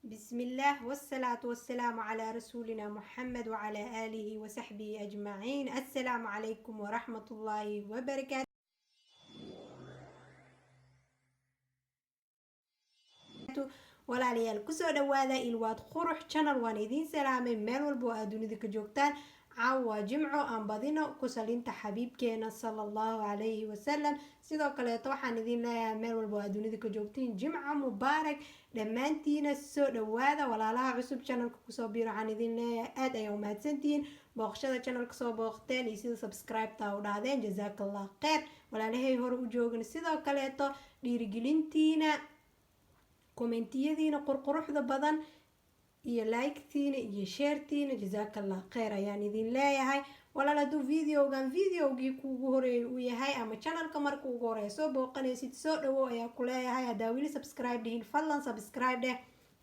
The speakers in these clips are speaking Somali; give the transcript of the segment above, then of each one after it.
بسم الله والصلاة والسلام على رسولنا محمد وعلى آله وصحبه أجمعين. السلام عليكم ورحمة الله وبركاته. walaalayaal kusoo dhawaada ilwaad qurux channel waan idiin salaamay meel walba oo aad dunida ka joogtaan. caawa jimco aan badino ku salinta xabiibkeena sallallahu alayhi wasallam. sidoo kaleeto waxaan idiin leeyahay meel walba oo aad dunida ka joogtiin jimco mubaarak dhammaantiina soo dhawaada. walaalaha cusub channelka kusoo biiro waxaan idiin leeyahay aad ayaa u mahadsantihiin booqashada channelka soo booqteen iyo sida subscribe-ta u dhahdeen jazaakallah khayr. walaalahay hore u joogin sidoo kaleeto dhiirigelintiina kommentiyadiina qurquruxda badan iyo like-tiina iyo share-tiina jazaakallah khayr ayaan idin leeyahay. walaal hadduu videogii kuugu horeeyay uu yahay ama channelka marka ugu horeeya soo booqanaysid soo dhawow ayaa ku leeyahay. haddaa weli subscribe dhihin fadlan subscribe dheh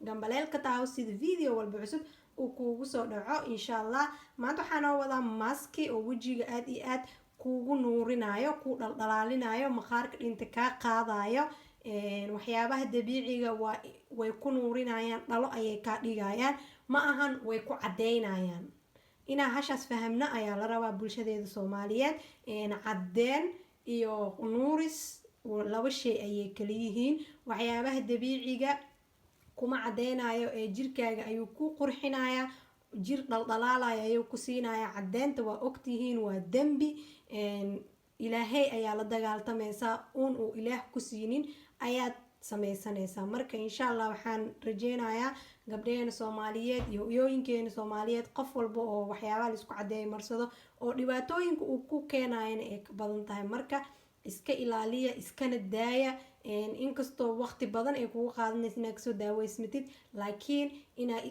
gambaleelka tahaw sida video walba cusub uu kuugu soo dhaco insha allah. maanta waxaa noo wadaa maski oo wejiga aad iyo aad kuugu nuurinayo ku dhaldhalaalinayo maqaarka dhinta kaa qaadayo. waxyaabaha dabiiciga way ku nuurinayaan dhalo ayay kaa dhigayaan ma ahan way ku cadeynayaan. inaa hashaas fahamna ayaa la rabaa bulshadeeda soomaaliyeed. cadeen iyo nuuris laba shay ayay kala yihiin. waxyaabaha dabiiciga kuma cadeynayo ee jirkaaga ayuu ku qurxinaya jir dhaldhalaalaya ayuu ku siinaya. cadeenta waa ogtihiin waa dembi. ilaahay ayaa la dagaaltamaysaa uu ilaah ku siinin ayaad sameysanaysaa. marka insha allah waxaan rajeynayaa gabdhaheena soomaaliyeed iyo hooyooyinkeena soomaaliyeed qof walba oo waxyaabaha laisku cadeeya marsado oo dhibaatooyinka uu ku keenayana ay ka badan tahay. marka iska ilaaliya iskana daaya. inkastoo waqti badan ay kugu qaadanaysa inaad kasoo daaweysmatid laakiin inaad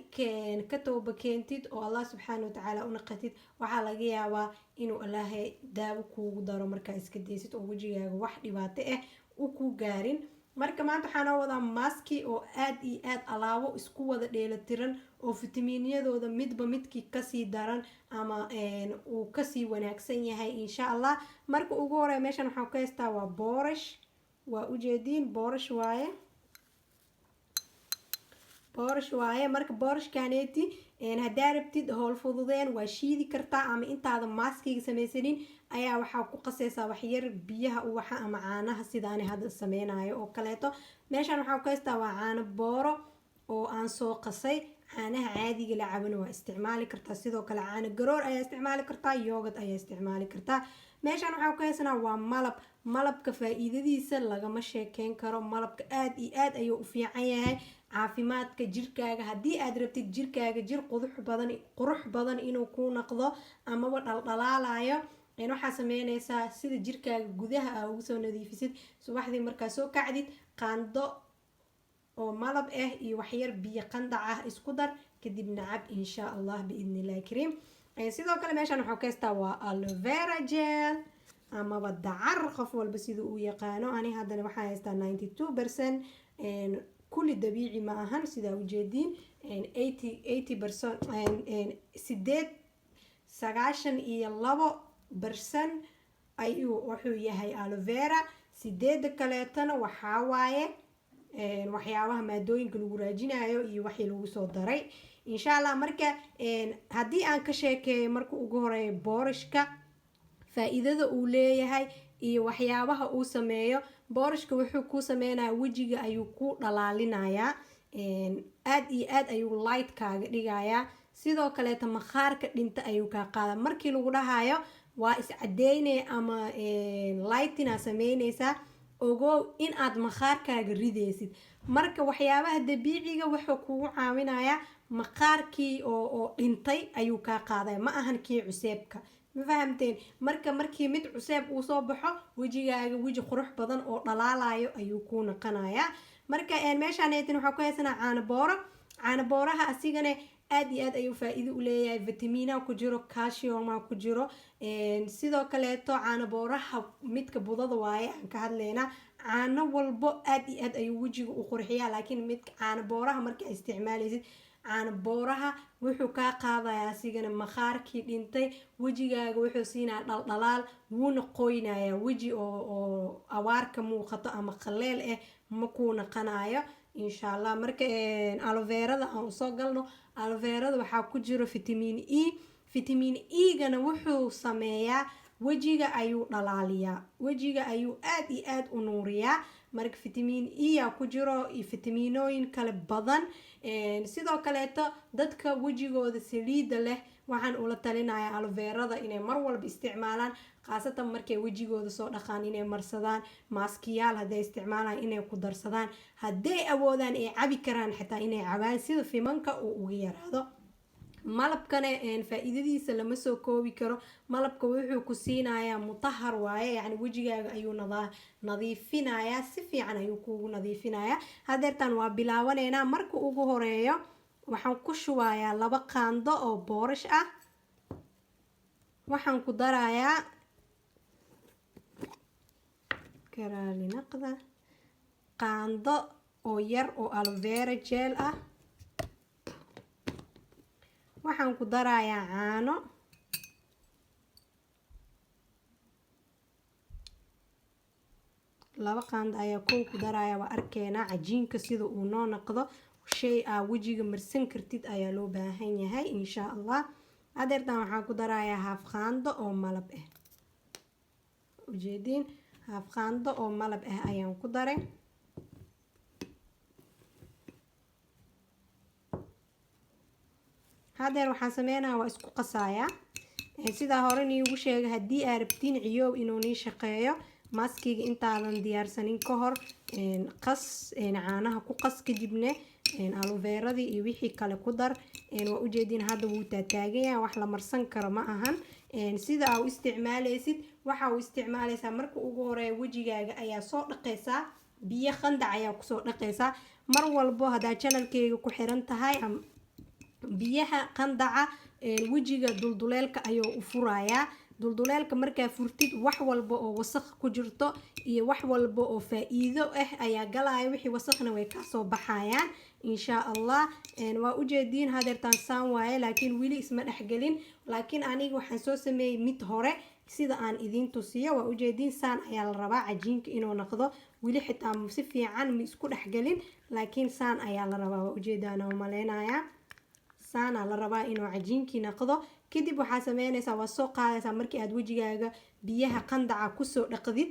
ka tooba keentid oo allah subxaana watacaala u naqatid waxaa laga yaabaa inuu ilaahay daawo kuugu daro markaa iska daysid oo wejigaaga wax dhibaato ah u ku gaarin. marka maanta waxaa noo wadaa maski oo aad iyo aad alaabo isku wada dheelatiran oo fitamiinyadooda midba midkii kasii daran ama uu kasii wanaagsan yahay insha allah. marka ugu horeya meeshan waxaan ka haystaa waa boorash. waa ujeediin boorash waaye marka boorashkaneeti haddaa rabtid howl fududeen waa shiidi kartaa ama intaada maskiga samaysanin ayaa waxaa ku qasaysaa waxyar biyaha uwaxa ama caanaha sidaani hadda sameynayo oo kaleeto. meeshan waxaa ku haystaa waa caano booro oo aan soo qasay. caanaha caadiga la cabana waa isticmaali kartaa sidoo kale caano garoor ayaa isticmaali kartaa yoogad ayaa isticmaali kartaa. meeshan waxaa ku haysanaa waa malabka faa-iidadiisa lagama sheekeyn karo. malabka aad iyo aad ayuu u fiican yahay caafimaadka jirkaaga. haddii aad rabtid jirkaaga jir qurux badan inuu ku naqdo amaba dhaldhalaalayo waxaa sameynaysaa sida jirkaaga gudaha aa ugu soo nadiifisid subaxdii markaa soo kacdid qaando oo malab ah iyo waxyar biyo qandac ah isku dar kadibna cab insha allah biidni illahi kariim. sidoo kale meeshan waxaa ka haystaa waa aloe vera gel amaba dacar qof walba sida uu yaqaano. ani haddana waxaa haystaa 92% kulli dabiici ma ahan sidaa ujeediin 92% ayuu wuxuu yahay aloe vera. 8 kaleetana waxaa waaye waxyaabaha maadooyinka lagu raajinayo iyo waxii lagu soo daray insha allah. marka haddii aan ka sheekeeyo marka ugu horeeya boorashka faa-iidada uu leeyahay iyo waxyaabaha uu sameeyo. boorashka wuxuu ku sameynaya wejiga ayuu ku dhalaalinayaa aad iyo aad ayuu light kaaga dhigayaa. sidoo kaleeta maqaarka dhinta ayuu kaa qaada. markii lagu dhahayo waa iscadeynaya ama lightina sameynaysaa ogow in aad maqaarkaaga ridaysid. marka waxyaabaha dabiiciga wuxuu kugu caawinayaa maqaarkii oo dhintay ayuu kaa qaadaya ma ahan kii cuseebka. ma fahamteen? markii mid cuseeb uu soo baxo wejigaaga weji qurux badan oo dhalaalayo ayuu ku naqanayaa. marka meeshaneetin waxaa ku haysanaa caano booraha asigana aad iyo aad ayuu faa-iido u leeyahay. vitamiinaha ku jiro calciumaha ku jiro. sidoo kaleeto caano booraha midka budada waaye aan ka hadlaynaa. caano walbo aad iyo aad ayuu wejiga u qurxiyaa laakiin midka caano booraha markaa isticmaalaysid caano booraha wuxuu kaa qaadayaa asigana maqaarkii dhintay wejigaaga wuxuu siinaa dhaldhalaal wuuna qoynayaa weji oo awaarka muuqato ama qaleel ah ma kuu naqanayo insha allah. Marka aloe verada aan usoo galno, aloe verada waxaa ku jiro vitamin E. vitamin E-gana wuxuu sameeyaa wejiga ayuu dhalaaliyaa, wejiga ayuu aad iyo aad u nuuriyaa. marka vitamin E yaa ku jiro iyo fitamiinooyin kale badan. sidoo kaleeto dadka wejigooda saliida leh waxaan ula talinayaa aloe verada inay mar walba isticmaalaan, khaasatan markay wejigooda soo dhaqaan inay marsadaan. maaskiyaal hadday isticmaalaan inay ku darsadaan, hadday awoodaan ay cabi karaan xitaa inay cabaan sida fimanka uu uga yaraado. malabkana faa'iidadiisa lama soo koobi karo. malabka wuxuu ku siinayaa mutahar waaye, yacni wejigaaga ayuu nadiifinayaa, si fiican ayuu kuugu nadiifinayaa. hadeertan waa bilaabaneynaa. marka ugu horeeyo waxaan ku shubayaa 2 qaando oo boorash ah. waxaan ku darayaa qaando oo yar oo aloe vera gel ah. waxaan ku darayaa caano. laba qaando ayaa kow ku darayaa. waa arkeynaa cajiinka sida uu noo noqdo. shay aa wejiga marsan kartid ayaa loo baahan yahay insha allah. hadeertan waxaan ku darayaa haaf qaando oo malab ah. ujeediin, haaf qaando oo malab ah ayaan ku daray. hadeer waxaan sameynayaa waa isku qasayaa. sidaa hore niigu sheegay, haddii aa rabtiin ciyoow inuu nii shaqeeyo, maaskiga intaadan diyaarsanin ka hor qas, caanaha ku qas, kadibna aloe veradii iyo wixii kale ku dar. waa ujeediin hadda wuu taataagaya, wax la marsan karo ma ahan. sida aa u isticmaalaysid waxa u isticmaalaysaa marka ugu horeeya wejigaaga ayaa soo dhaqaysaa, biyo qandac ayaa kusoo dhaqaysaa. mar walbo haddaa channelkeyga ku xiran tahay, biyaha qandaca wejiga dulduleelka ayuu u furayaa. dulduleelka markaa furtid wax walba oo wasakh ku jirto iyo wax walba oo faa'iido ah ayaa galaya. wixii wasakhna way ka soo baxayaan insha allah. waa ujeediin hadeertan saan waaye, laakiin weli isma dhexgelin. laakiin aniga waxaan soo sameeyey mid hore sida aan idiin tusiyo. waa ujeediin saan ayaa la rabaa cajiinka inuu noqdo. weli xitaa si fiican ma isku dhexgelin, laakiin saan ayaa la rabaa. waa ujeedaan oo maleynayaa saana la rabaa inuu cajiinkii noqdo. kadib waxaa sameynaysaa, waa soo qaadaysaa markii aad wejigaaga biyaha qandaca kusoo dhaqdid.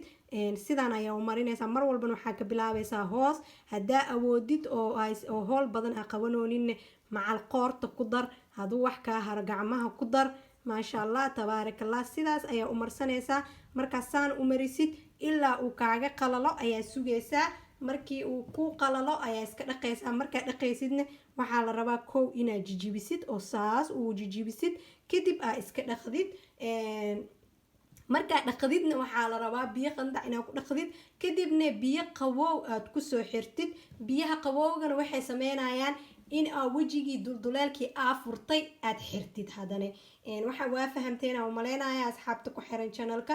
sidaan ayaa u marinaysaa. mar walbana waxaa ka bilaabaysaa hoos. haddaa awoodid oo hool badan aa qabanooninne macal qoorta ku dar. hadduu wax kaa haro gacmaha ku dar. maasha allah, tabaarakallah. sidaas ayaa u marsanaysaa. markaa saan u marisid ilaa uu kaaga qalalo ayaa sugaysaa. markii uu ku qalalo ayaa iska dhaqaysaa. markaa dhaqaysidna waxaa la rabaa kow inaad jijibisid oo saas uu jijibisid, kadib aa iska dhaqdid. markaa dhaqdidna waxaa la rabaa biyo qandac inaad ku dhaqdid, kadibna biyo qabow aad kusoo xirtid. biyaha qabowgana waxay sameynayaan in aa wejigii dulduleelkii aa furtay aad xirtid. haddana waxa waa fahamteen aa umaleynaya asxaabta ku xiran channelka.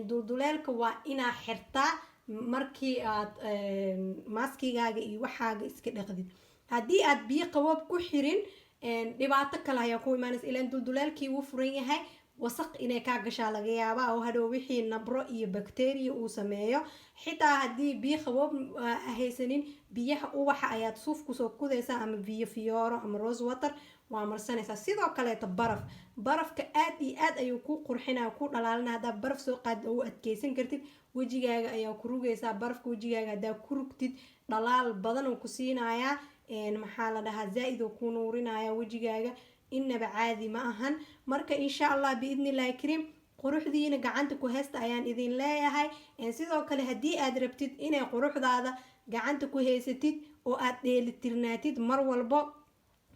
dulduleelka waa inaa xirtaa markii aad maaskigaaga iyo waxaaga iska dhaqdid. haddii aad biyo qaboob ku xirin, dhibaato kale ayaa ku imaanaysa. ilaan dulduleelkii wuu furan yahay, wasaq inay kaa gashaa laga yaabaa, oo hadhow wixii nabro iyo bacteria uu sameeyo. xitaa haddii biyo qaboob haysanin, biyaha ubaxa ayaad suuf kusoo kudaysaa, ama biyo fiyooro ama rose water waa marsanaysaa. sidoo kaleeto barafka aad iyo aad ayuu ku qurxinaa, ku dhalaalina. haddaa baraf soo qaadid oo u adkeysan kartid, wejigaaga ayaa ku rugaysaa. barafka wejigaaga haddaa ku rugtid dhalaal badan uu ku siinayaa. maxaa la dhahaa, zaa-id oo ku nuurinaya wejigaaga, inaba caadi ma ahan. marka insha allah biidnillahi kariim, quruxdiina gacanta ku haysta ayaan idin leeyahay. sidoo kale haddii aad rabtid inay quruxdaada gacanta ku haysatid oo aad dheelitirnaatid, mar walbo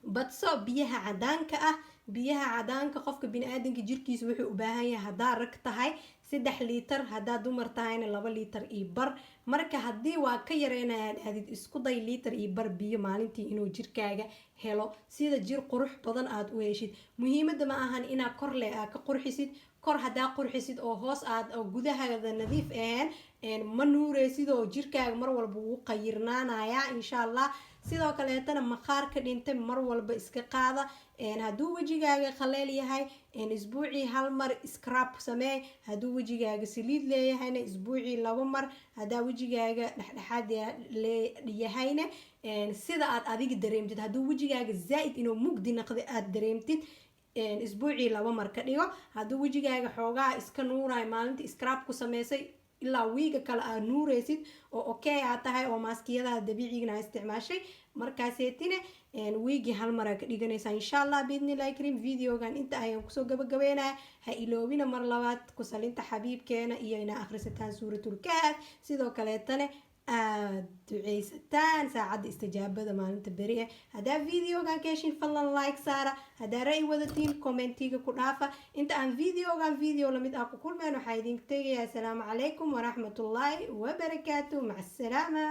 badso biyaha cadaanka ah. biyaha cadaanka qofka bini-aadanka jirkiisa wuxuu u baahan yahay, haddaa rag tahay 3 liitar, haddaa dumar tahayna 2 liitar iyo bar. marka haddii waa ka yareynayaa dhahdid, isku day liitar iyo bar biyo maalintii inuu jirkaaga helo, sida jir qurux badan aad u heshid. muhiimada ma ahan inaad kor le aa ka qurxisid. kor haddaa qurxisid oo hoos aad oo gudahaada nadiif ahayn, ma nuureysid oo jirkaaga mar walba wuu qayirnaanayaa insha allah. sidoo kaleetana maqaarka dhintay mar walba iska qaada hadduu wejigaaga qaleel yahay isbuucii hal mar scrub samee hadduu wejigaaga saliid leeyahayna isbuucii 2 mar haddaa wejigaaga dhexdhexaad yahayna sida aad adiga dareemtid hadduu wejigaaga zaa'id inuu mugdi noqday aad dareemtid isbuucii 2 mar ka dhigo hadduu wejigaaga xoogaa iska nuurayo maalintii scrub ku sameysay ilaa wiiga kale aad nuuraysid oo okay aad tahay oo maaskiyadaha dabiiciga isticmaashay markaaseetine wiigi hal mar ka dhiganaysaa insha Allah biidnillahi karim videogan inta ayaan kusoo gabagabeynaa ha iloobina mar labaad ku salinta xabiibkeena iyo inaa akhrisataan suuratul kahf sidoo kaleetana aad duceysataan saacadda istijaabada maalinta beri haddaa videogan ka heshin fadlan like saara haddaa ra'yi wadatiin commentiga ku dhaafa inta aan videogan video lamid ah ku kulmeen waxaa idinka tegayaa asalaamu calaykum waraxmatullaahi wabarakaatuh maca asalaama